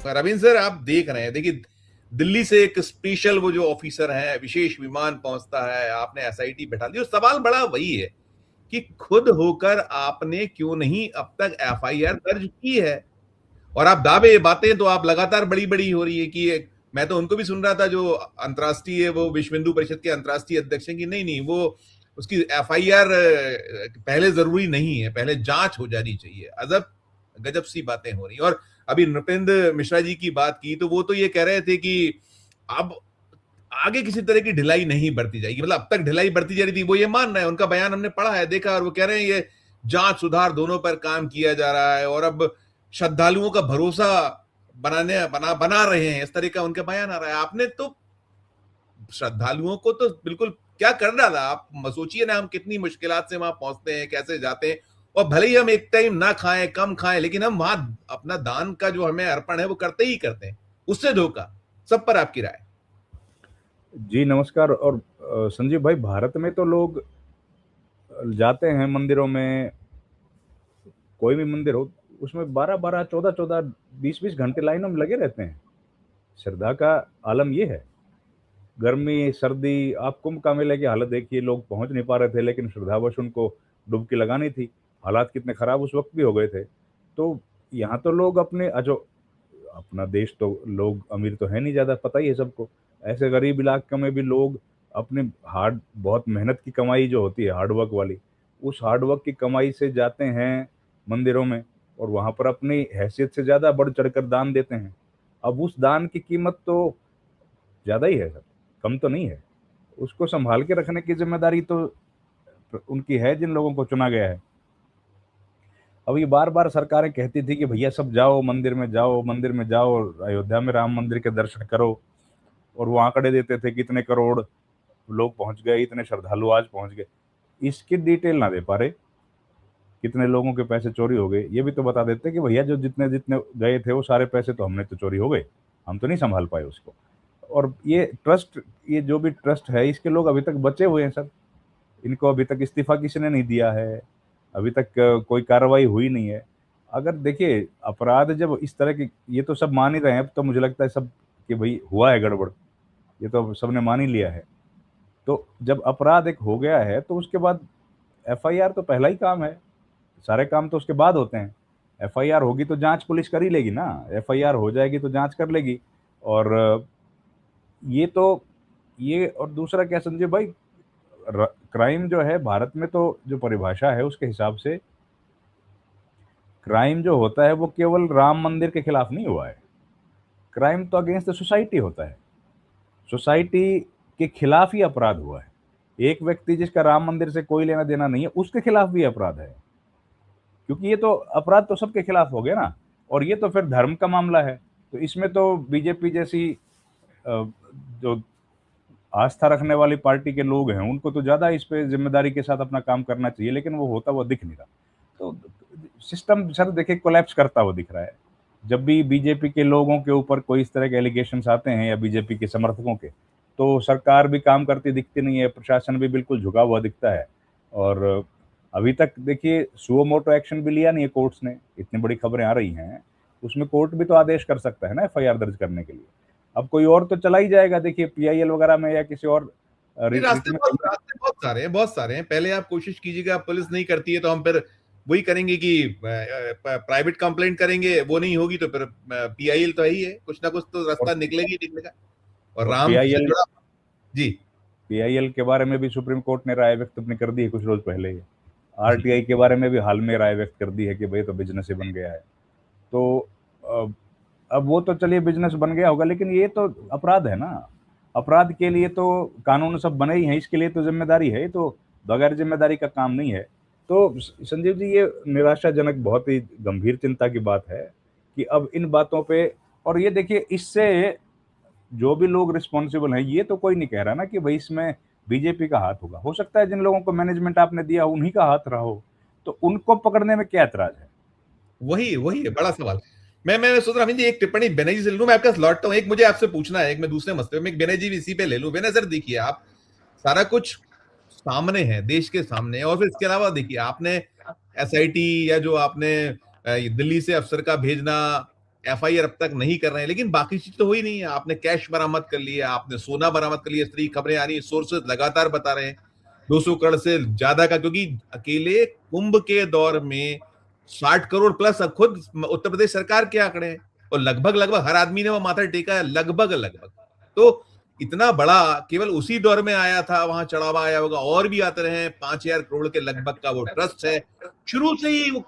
Ravindra sir, आप देख रहे हैं, देखिए दिल्ली से एक स्पेशल वो जो ऑफिसर है, विशेष विमान पहुंचता है, आपने एसआईटी बैठा दी, और सवाल बड़ा वही है कि खुद होकर आपने क्यों नहीं अब तक एफआईआर दर्ज की है। और आप दावे बातें तो आप लगातार बड़ी बड़ी हो रही है कि मैं तो उनको भी सुन रहा था जो अंतर्राष्ट्रीय वो विश्व हिंदू परिषद के अंतर्राष्ट्रीय अध्यक्ष हैं कि नहीं नहीं वो उसकी एफआईआर पहले जरूरी नहीं है, पहले जांच हो जानी चाहिए। अजब गजब सी बातें हो रही। और अभी नृपेंद्र मिश्रा जी की बात की तो वो तो ये कह रहे थे कि अब आगे किसी तरह की ढिलाई नहीं बरती जाएगी, मतलब अब तक ढिलाई बरती जा रही थी, वो ये मान रहे हैं, उनका बयान हमने पढ़ा है, देखा, और वो कह रहे हैं ये जांच सुधार दोनों पर काम किया जा रहा है और अब श्रद्धालुओं का भरोसा बना रहे हैं, इस तरह का उनका बयान आ रहा है। आपने तो श्रद्धालुओं को तो बिल्कुल क्या कर डाला। आप सोचिए ना, हम कितनी मुश्किलात से वहां पहुंचते हैं, कैसे जाते हैं, और भले ही हम एक टाइम ना खाएं, कम खाएं, लेकिन हम वहां अपना दान का जो हमें अर्पण है वो करते ही करते हैं, उससे धोखा। सब पर आपकी राय। जी नमस्कार। और संजीव भाई, भारत में तो लोग जाते हैं मंदिरों में, कोई भी मंदिर हो उसमें 12-12, 14-14, 20-20 घंटे लाइनों में लगे रहते हैं। श्रद्धा का आलम ये है। गर्मी सर्दी, आप कुंभ का मेले की हालत देखिए, लोग पहुंच नहीं पा रहे थे, लेकिन श्रद्धावश उनको डुबकी लगानी थी। हालात कितने खराब उस वक्त भी हो गए थे। तो यहाँ तो लोग अपने जो अपना देश तो लोग अमीर तो है नहीं ज़्यादा, पता ही है सबको। ऐसे गरीब इलाके में भी लोग अपने बहुत मेहनत की कमाई जो होती है हार्डवर्क वाली, उस हार्डवर्क की कमाई से जाते हैं मंदिरों में, और वहाँ पर अपनी हैसियत से ज़्यादा बढ़ चढ़कर दान देते हैं। अब उस दान की कीमत तो ज़्यादा ही है सर, कम तो नहीं है। उसको संभाल के रखने की जिम्मेदारी तो उनकी है जिन लोगों को चुना गया है। अब ये बार बार सरकारें कहती थी कि भैया सब जाओ मंदिर में, जाओ मंदिर में, जाओ अयोध्या में राम मंदिर के दर्शन करो, और वो आंकड़े देते थे कितने करोड़ लोग पहुंच गए, इतने श्रद्धालु आज पहुंच गए। इसकी डिटेल ना दे पा रहे, कितने लोगों के पैसे चोरी हो गए ये भी तो बता देते कि भैया जो जितने जितने गए थे वो सारे पैसे तो हमने तो चोरी हो गए, हम तो नहीं संभाल पाए उसको। और ये ट्रस्ट, ये जो भी ट्रस्ट है, इसके लोग अभी तक बचे हुए हैं सर। इनको अभी तक इस्तीफा किसी ने नहीं दिया है, अभी तक कोई कार्रवाई हुई नहीं है। अगर देखिए अपराध जब इस तरह की, ये तो सब मान ही रहे हैं अब तो, मुझे लगता है सब कि भाई हुआ है गड़बड़, ये तो सबने मान ही लिया है। तो जब अपराध एक हो गया है तो उसके बाद एफआईआर तो पहला ही काम है, सारे काम तो उसके बाद होते हैं। एफआईआर होगी तो जांच पुलिस कर ही लेगी ना, एफआईआर हो जाएगी तो जांच कर लेगी। और ये तो ये, और दूसरा क्या संजय भाई, क्राइम जो है भारत में तो जो परिभाषा है उसके हिसाब से क्राइम जो होता है वो केवल राम मंदिर के खिलाफ नहीं हुआ है, क्राइम तो अगेंस्ट द सोसाइटी होता है। सोसाइटी के खिलाफ ही अपराध हुआ है। एक व्यक्ति जिसका राम मंदिर से कोई लेना देना नहीं है उसके खिलाफ भी अपराध है, क्योंकि ये तो अपराध तो सबके खिलाफ हो गया ना। और ये तो फिर धर्म का मामला है, तो इसमें तो बीजेपी जैसी जो आस्था रखने वाली पार्टी के लोग हैं उनको तो ज़्यादा इस पे जिम्मेदारी के साथ अपना काम करना चाहिए, लेकिन वो होता हुआ दिख नहीं रहा। तो सिस्टम सर देखिए कोलैप्स करता हुआ दिख रहा है। जब भी बीजेपी के लोगों के ऊपर कोई इस तरह के एलिगेशन आते हैं या बीजेपी के समर्थकों के, तो सरकार भी काम करती दिखती नहीं है, प्रशासन भी बिल्कुल झुका हुआ दिखता है। और अभी तक देखिए सुओ मोटो एक्शन भी लिया नहीं है कोर्ट्स ने, इतनी बड़ी खबरें आ रही हैं, उसमें कोर्ट भी तो आदेश कर सकता है ना एफआईआर दर्ज करने के लिए। अब कोई और तो चला ही जाएगा, देखिए पीआईएल वगैरह में या किसी और रास्ते बहुत सारे हैं। पहले आप कोशिश कीजिएगा, पुलिस नहीं करती है तो हम फिर वही करेंगे कि प्राइवेट कंप्लेंट करेंगे, वो नहीं होगी तो फिर पीआईएल तो ही है, कुछ ना कुछ तो रास्ता निकलेगी निकलेगा। और राम से जुड़ा जी, पीआईएल के बारे में भी सुप्रीम कोर्ट ने राय व्यक्त अपनी कर दी है कुछ रोज पहले ही। आरटीआई के बारे में भी हाल में राय व्यक्त कर दी है कि भाई तो बिजनेस ही बन गया है। तो अब वो तो चलिए बिजनेस बन गया होगा, लेकिन ये तो अपराध है ना। अपराध के लिए तो कानून सब बने ही हैं, इसके लिए तो जिम्मेदारी है, तो बगैर जिम्मेदारी का काम नहीं है। तो संजीव जी ये निराशाजनक, बहुत ही गंभीर चिंता की बात है कि अब इन बातों पे, और ये देखिए इससे जो भी लोग रिस्पॉन्सिबल हैं, ये तो कोई नहीं कह रहा ना कि भाई इसमें बीजेपी का हाथ होगा। हो सकता है जिन लोगों को मैनेजमेंट आपने दिया उन्हीं का हाथ रहा हो, तो उनको पकड़ने में क्या ऐतराज है? वही वही है बड़ा सवाल। मैं सोच रहा हूँ एक टिप्पणी बेनर्जी से लूं, मैं आपके लौटता हूँ। एक मुझे आपसे पूछना है, एक मैं दूसरे मसले में एक बेनर्जी भी इसी पे ले लूं। बेनर सर देखिए, आप सारा कुछ सामने है, देश के सामने, और फिर इसके अलावा देखिए आपने एसआईटी या जो आपने दिल्ली से अफसर का भेजना, एफआईआर अब तक नहीं कर रहे हैं, लेकिन बाकी चीज तो हुई नहीं है। आपने कैश बरामद कर लिया, आपने सोना बरामद कर लिया, इस तरह की खबरें आ रही है, सोर्सेज लगातार बता रहे हैं 200 करोड़ से ज्यादा का, क्योंकि अकेले कुंभ के दौर में 60 करोड़ प्लस अब खुद उत्तर प्रदेश सरकार के आंकड़े हैं, और लगभग लगभग हर आदमी ने वो माथा टेका है, लगभग लगभग। तो इतना बड़ा केवल उसी दौर में आया था, वहां चढ़ावा आया होगा, और भी आते रहे। 5,000 करोड़ के लगभग का वो ट्रस्ट है, शुरू से ही वो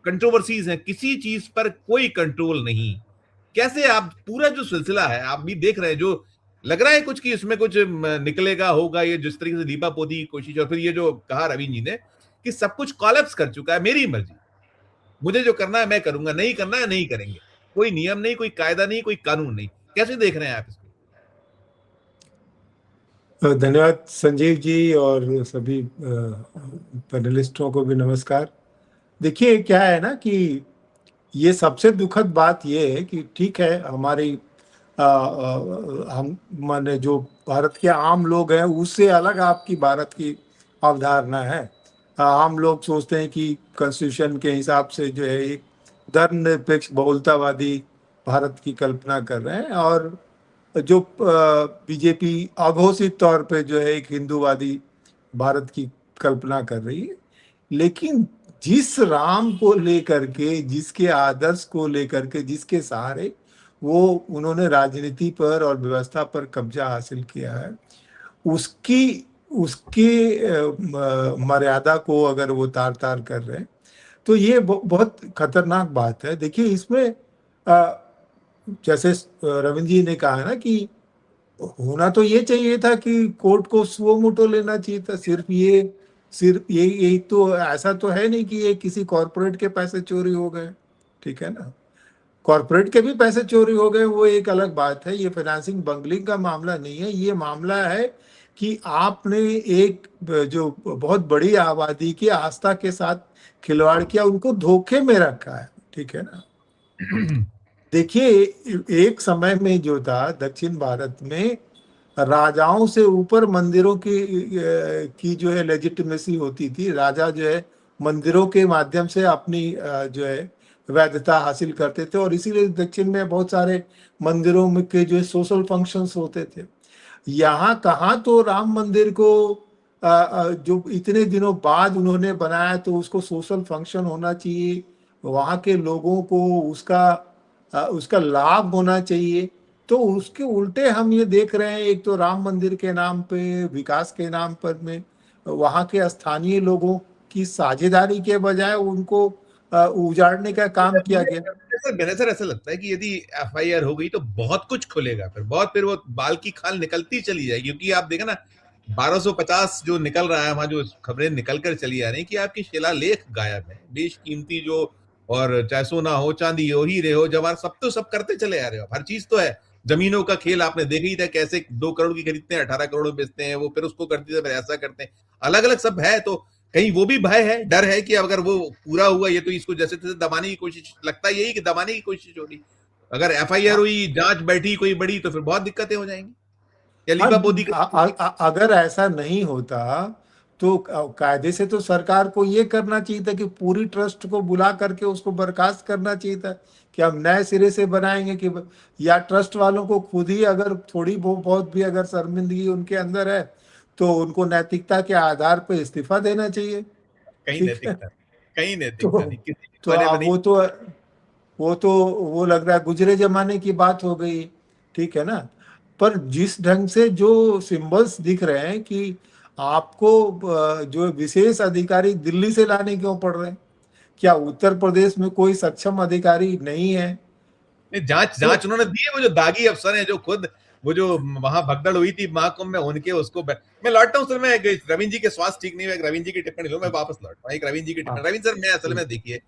कंट्रोवर्सीज है, किसी चीज पर कोई कंट्रोल नहीं। कैसे आप पूरा जो सिलसिला है आप भी देख रहे हैं, जो लग रहा है कुछ कि इसमें कुछ निकलेगा होगा, ये जिस तरीके से दीपा पोती की कोशिश, और फिर ये जो कहा रवीन जी ने कि सब कुछ कॉलेप्स कर चुका है, मेरी मर्जी, मुझे जो करना है मैं करूंगा, नहीं करना है नहीं करेंगे, कोई नियम नहीं, कोई कायदा नहीं, कोई कानून नहीं। कैसे देख रहे हैं आप इसको? धन्यवाद संजीव जी, और सभी पैनलिस्टों को भी नमस्कार। देखिए क्या है ना कि ये सबसे दुखद बात ये है कि ठीक है, हमारी हम माने जो भारत के आम लोग हैं उससे अलग आपकी भारत की अवधारणा है। आम लोग सोचते हैं कि कॉन्स्टिट्यूशन के हिसाब से जो है एक धर्मनिरपेक्ष बहुलतावादी भारत की कल्पना कर रहे हैं, और जो बीजेपी अघोषित तौर पे जो है एक हिंदूवादी भारत की कल्पना कर रही है। लेकिन जिस राम को लेकर के, जिसके आदर्श को लेकर के, जिसके सहारे वो उन्होंने राजनीति पर और व्यवस्था पर कब्जा हासिल किया है, उसकी मर्यादा को अगर वो तार तार कर रहे हैं तो ये बहुत खतरनाक बात है। देखिए इसमें जैसे रविंद्र जी ने कहा ना कि होना तो ये चाहिए था कि कोर्ट को सुओ मोटो लेना चाहिए था। सिर्फ ये तो ऐसा तो है नहीं कि ये किसी कॉर्पोरेट के पैसे चोरी हो गए, ठीक है ना। कॉर्पोरेट के भी पैसे चोरी हो गए, वो एक अलग बात है। ये फाइनेंसिंग बंगलिंग का मामला नहीं है, ये मामला है कि आपने एक जो बहुत बड़ी आबादी की आस्था के साथ खिलवाड़ किया, उनको धोखे में रखा है, ठीक है ना। देखिए एक समय में जो था दक्षिण भारत में राजाओं से ऊपर मंदिरों की जो है लेजिटिमेसी होती थी। राजा जो है मंदिरों के माध्यम से अपनी जो है वैधता हासिल करते थे, और इसीलिए दक्षिण में बहुत सारे मंदिरों में के जो सोशल फंक्शंस होते थे। यहाँ कहाँ तो राम मंदिर को जो इतने दिनों बाद उन्होंने बनाया तो उसको सोशल फंक्शन होना चाहिए, वहाँ के लोगों को उसका लाभ होना चाहिए। तो उसके उल्टे हम ये देख रहे हैं, एक तो राम मंदिर के नाम पे, विकास के नाम पर में वहाँ के स्थानीय लोगों की साझेदारी के बजाय उनको उजाड़ने का काम किया गया। सर ऐसा लगता है कि यदि एफआईआर हो गई तो बहुत कुछ खुलेगा, फिर वो बाल की खाल निकलती चली जाएगी। क्योंकि आप देखें ना 1250 जो निकल रहा है, वहां जो खबरें निकल कर चली आ रही कि आपकी शिलालेख गायब है, बेशकीमती जो, और चाहे सोना हो, चांदी हो, हीरे हो, जवाहर, सब तो सब करते चले आ रहे हो, हर चीज तो है। जमीनों का खेल आपने देखा ही था, कैसे 2 करोड़ की खरीदते हैं, 18 करोड़ में बेचते हैं, वो फिर उसको करते थे, फिर ऐसा करते हैं, अलग अलग सब है। तो कहीं वो भी भय है, डर है कि अगर वो पूरा हुआ ये तो इसको जैसे तैसे दबाने की कोशिश, लगता है यही कि दबाने की कोशिश होगी। अगर एफआईआर हुई, जांच बैठी कोई बड़ी, तो फिर बहुत दिक्कतें हो जाएंगी। अगर ऐसा नहीं होता तो कायदे से तो सरकार को ये करना चाहिए था कि पूरी ट्रस्ट को बुला करके उसको बर्खास्त करना चाहिए था कि हम नए सिरे से बनाएंगे, कि या ट्रस्ट वालों को खुद ही अगर थोड़ी बहुत भी अगर शर्मिंदगी उनके अंदर है तो उनको नैतिकता के आधार पर इस्तीफा देना चाहिए। कहीं नैतिकता नहीं, तो अब वो लग रहा है गुजरे जमाने की बात हो गई, ठीक है ना। पर जिस ढंग से जो सिंबल्स दिख रहे हैं कि आपको जो विशेष अधिकारी दिल्ली से लाने क्यों पड़ रहे हैं, क्या उत्तर प्रदेश में कोई सक्षम अधिकारी नहीं है? जांच उन्होंने दी है। वो जो दागी अफसर हैं, जो खुद वो जो वहां भगदड़ हुई थी महाकुंभ में, उनके उसको मैं लौटता हूँ सर, मैं रविंद्र जी के स्वास्थ्य ठीक नहीं है, रविंद्र जी की टिप्पणी लो, मैं वापस लौटता हूँ। एक रविंद्र जी की टिप्पणी, रविंद्र सर मैं असल में देखिए,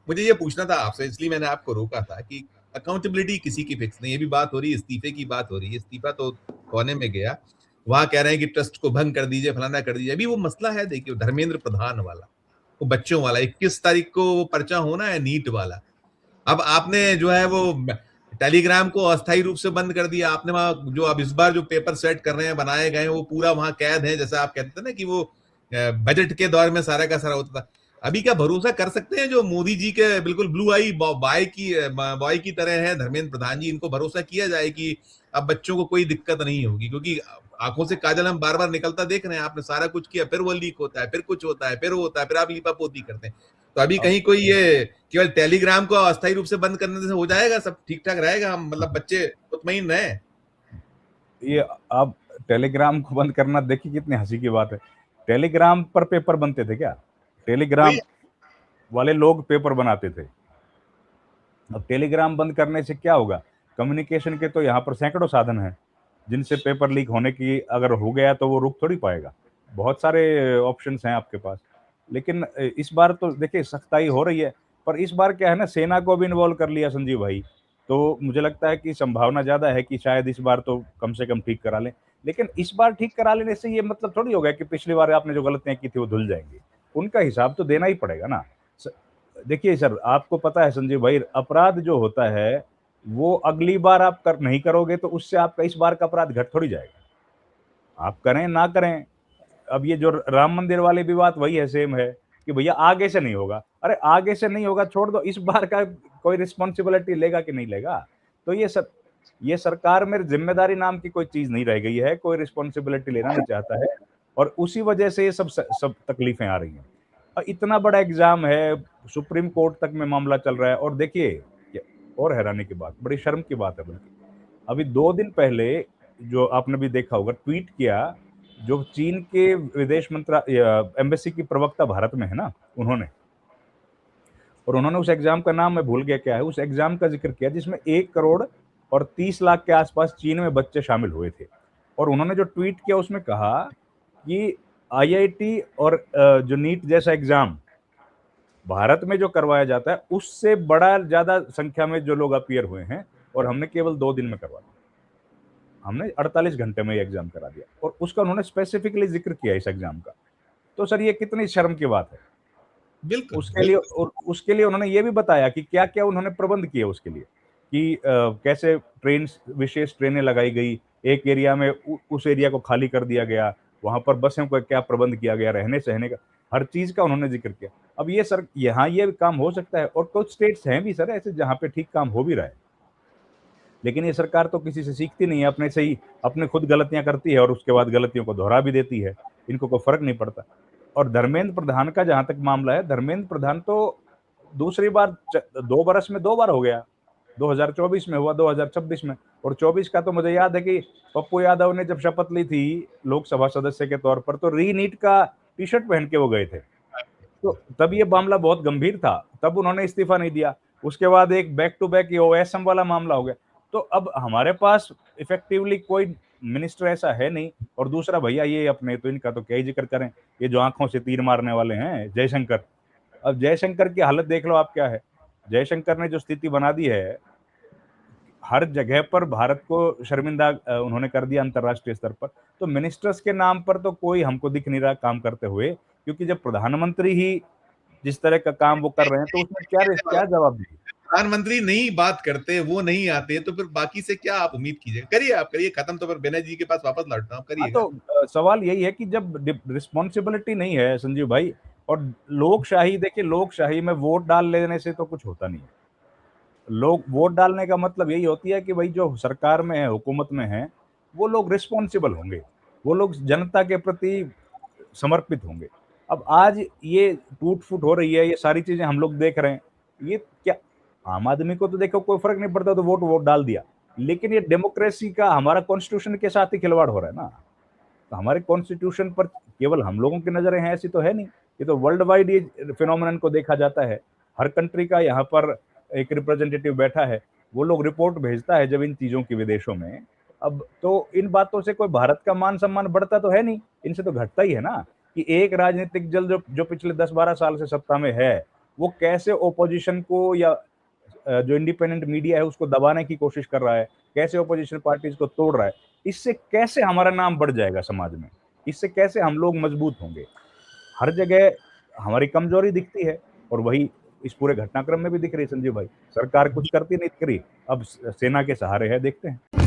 मुझे ये पूछना था आपसे, इसलिए मैंने आपको रोका था कि अकाउंटेबिलिटी किसी की फिक्स नहीं। ये भी बात हो रही है, इस्तीफे की बात हो रही है, इस्तीफा तो कोने में गया, वहां कह रहे हैं कि ट्रस्ट को भंग कर दीजिए, फलाना कर दीजिए। अभी वो मसला है, देखिए धर्मेंद्र प्रधान वाला, वो बच्चों वाला, 21 तारीख को वो पर्चा होना है नीट वाला। अब आपने जो है वो टेलीग्राम को अस्थायी रूप से बंद कर दिया आपने। वहां जो अब इस बार जो पेपर सेट कर रहे हैं, बनाए गए, वो पूरा वहां कैद है, जैसा आप कहते थे ना कि वो बजट के दौर में सारा का सारा होता था। अभी क्या भरोसा कर सकते हैं जो मोदी जी के बिल्कुल ब्लू आई बॉय की तरह है धर्मेंद्र प्रधान जी, इनको भरोसा किया जाए कि अब बच्चों को कोई दिक्कत नहीं होगी? क्योंकि आंखों से काजल हम बार बार निकलता देख रहे हैं, आपने सारा कुछ किया, फिर वो लीक होता है, फिर कुछ होता है, फिर वो होता है, फिर आप लीपापोती करते हैं। तो अभी कहीं कोई ये केवल टेलीग्राम को अस्थायी रूप से बंद करने से हो जाएगा, सब ठीक ठाक रहेगा, हम मतलब बच्चे मुतमईन रहे? ये आप टेलीग्राम को बंद करना, देखिए कितनी हंसी की बात है। टेलीग्राम पर पेपर बनते थे क्या? टेलीग्राम वही वाले लोग पेपर बनाते थे। अब टेलीग्राम बंद करने से क्या होगा? कम्युनिकेशन के तो यहाँ पर सैकड़ों साधन हैं जिनसे पेपर लीक होने की अगर हो गया तो वो रुक थोड़ी पाएगा। बहुत सारे ऑप्शंस हैं आपके पास। लेकिन इस बार तो देखिए सख्ताई हो रही है, पर इस बार क्या है ना, सेना को भी इन्वॉल्व कर लिया संजीव भाई। तो मुझे लगता है कि संभावना ज़्यादा है कि शायद इस बार तो कम से कम ठीक करा लें। लेकिन इस बार ठीक करा लेने से ये मतलब थोड़ी हो गया कि पिछली बार आपने जो गलतियाँ की थी वो धुल जाएंगी। उनका हिसाब तो देना ही पड़ेगा ना। स देखिए सर, आपको पता है संजीव भाई, अपराध जो होता है, वो अगली बार आप कर नहीं करोगे तो उससे आपका इस बार का अपराध घट थोड़ी जाएगा। आप करें ना करें। अब ये जो राम मंदिर वाली भी बात वही है, सेम है कि भैया आगे से नहीं होगा। अरे आगे से नहीं होगा छोड़ दो, इस बार का कोई रिस्पॉन्सिबिलिटी लेगा कि नहीं लेगा? तो ये सरकार में जिम्मेदारी नाम की कोई चीज नहीं रह गई है, कोई रिस्पॉन्सिबिलिटी लेना नहीं चाहता है, और उसी वजह से ये सब तकलीफें आ रही हैं। इतना बड़ा एग्जाम है, सुप्रीम कोर्ट तक में मामला चल रहा है, और देखिए और हैरानी की बात, बड़ी शर्म की बात है बल्कि, अभी 2 दिन पहले जो आपने भी देखा होगा, ट्वीट किया जो चीन के विदेश मंत्रा एम्बेसी की प्रवक्ता भारत में है ना, उन्होंने उस एग्जाम का नाम मैं भूल गया क्या है, उस एग्जाम का जिक्र किया जिसमें 1 करोड़ और 30 लाख के आसपास चीन में बच्चे शामिल हुए थे। और उन्होंने जो ट्वीट किया उसमें कहा कि आईआईटी और जो नीट जैसा एग्जाम भारत में जो करवाया जाता है उससे बड़ा ज्यादा संख्या में जो लोग अपीयर हुए हैं, और हमने केवल 2 दिन में करवा दिया। हमने 48 घंटे में ये एग्जाम करा दिया, और उसका उन्होंने स्पेसिफिकली जिक्र किया इस एग्जाम का। तो सर ये कितनी शर्म की बात है। बिल्कुल उसके लिए, और उसके लिए उन्होंने ये भी बताया कि क्या क्या उन्होंने प्रबंध किए उसके लिए, कि कैसे विशेष ट्रेनें लगाई गई, एक एरिया में उस एरिया को खाली कर दिया गया, वहां पर बसों का क्या प्रबंध किया गया, रहने सहने का, हर चीज का उन्होंने जिक्र किया। अब ये सर यहाँ ये काम हो सकता है, और कुछ स्टेट्स हैं भी सर ऐसे जहाँ पे ठीक काम हो भी रहा है, लेकिन ये सरकार तो किसी से सीखती नहीं है, अपने से ही अपने खुद गलतियां करती है और उसके बाद गलतियों को दोहरा भी देती है। इनको कोई फर्क नहीं पड़ता। और धर्मेंद्र प्रधान का जहां तक मामला है, धर्मेंद्र प्रधान तो दूसरी बार 2 बरस में 2 बार हो गया। 2024 में हुआ, 2026 में, और 24 का तो मुझे याद है कि पप्पू यादव ने जब शपथ ली थी लोकसभा सदस्य के तौर पर, तो री नीट का टी शर्ट पहन के वो गए थे। तो तब ये मामला बहुत गंभीर था, तब उन्होंने इस्तीफा नहीं दिया। उसके बाद एक बैक टू बैक ये ओएसएम वाला मामला हो गया। तो अब हमारे पास इफेक्टिवली कोई मिनिस्टर ऐसा है नहीं। और दूसरा भैया ये अपने, तो इनका तो क्या ही जिक्र करें, ये जो आंखों से तीर मारने वाले हैं जयशंकर। अब जयशंकर की हालत देख लो आप क्या है। जयशंकर ने जो स्थिति बना दी है, हर जगह पर भारत को शर्मिंदा उन्होंने कर दिया अंतर्राष्ट्रीय स्तर पर। तो मिनिस्टर्स के नाम पर तो कोई हमको दिख नहीं रहा काम करते हुए, क्योंकि जब प्रधानमंत्री ही जिस तरह का काम वो कर रहे हैं तो उसमें क्या जवाब देंगे? प्रधानमंत्री नहीं बात करते, वो नहीं आते, तो फिर बाकी से क्या आप उम्मीद कीजिएगा? करिए, आप करिए खत्म, तो फिर बेनर्जी के पास वापस लौटता हूं, हाँ, करिएगा। तो सवाल यही है कि जब रिस्पॉन्सिबिलिटी नहीं है संजीव भाई, और लोकशाही, देखिए लोकशाही में वोट डाल लेने से तो कुछ होता नहीं है। लोग वोट डालने का मतलब यही होती है कि भाई जो सरकार में है, हुकूमत में है, वो लोग रिस्पॉन्सिबल होंगे, वो लोग जनता के प्रति समर्पित होंगे। अब आज ये टूट फूट हो रही है, ये सारी चीजें हम लोग देख रहे हैं। ये क्या, आम आदमी को तो देखो कोई फर्क नहीं पड़ता, तो वोट वोट डाल दिया। लेकिन ये डेमोक्रेसी का, हमारा कॉन्स्टिट्यूशन के साथ ही खिलवाड़ हो रहा है ना। तो हमारे कॉन्स्टिट्यूशन पर केवल हम लोगों की नजरें हैं ऐसी तो है नहीं, ये तो वर्ल्ड वाइड ये फिनोमिनन को देखा जाता है। हर कंट्री का यहाँ पर एक रिप्रेजेंटेटिव बैठा है, वो लोग रिपोर्ट भेजता है जब इन चीजों की विदेशों में। अब तो इन बातों से कोई भारत का मान सम्मान बढ़ता तो है नहीं, इनसे तो घटता ही है ना। कि एक राजनीतिक दल जो पिछले 10-12 साल से सत्ता में है, वो कैसे ओपोजिशन को या जो इंडिपेंडेंट मीडिया है उसको दबाने की कोशिश कर रहा है, कैसे ओपोजिशन पार्टीज को तोड़ रहा है। इससे कैसे हमारा नाम बढ़ जाएगा समाज में, इससे कैसे हम लोग मजबूत होंगे? हर जगह हमारी कमजोरी दिखती है, और वही इस पूरे घटनाक्रम में भी दिख रही है संजीव भाई। सरकार कुछ करती नहीं दिख रही, अब सेना के सहारे है, देखते हैं।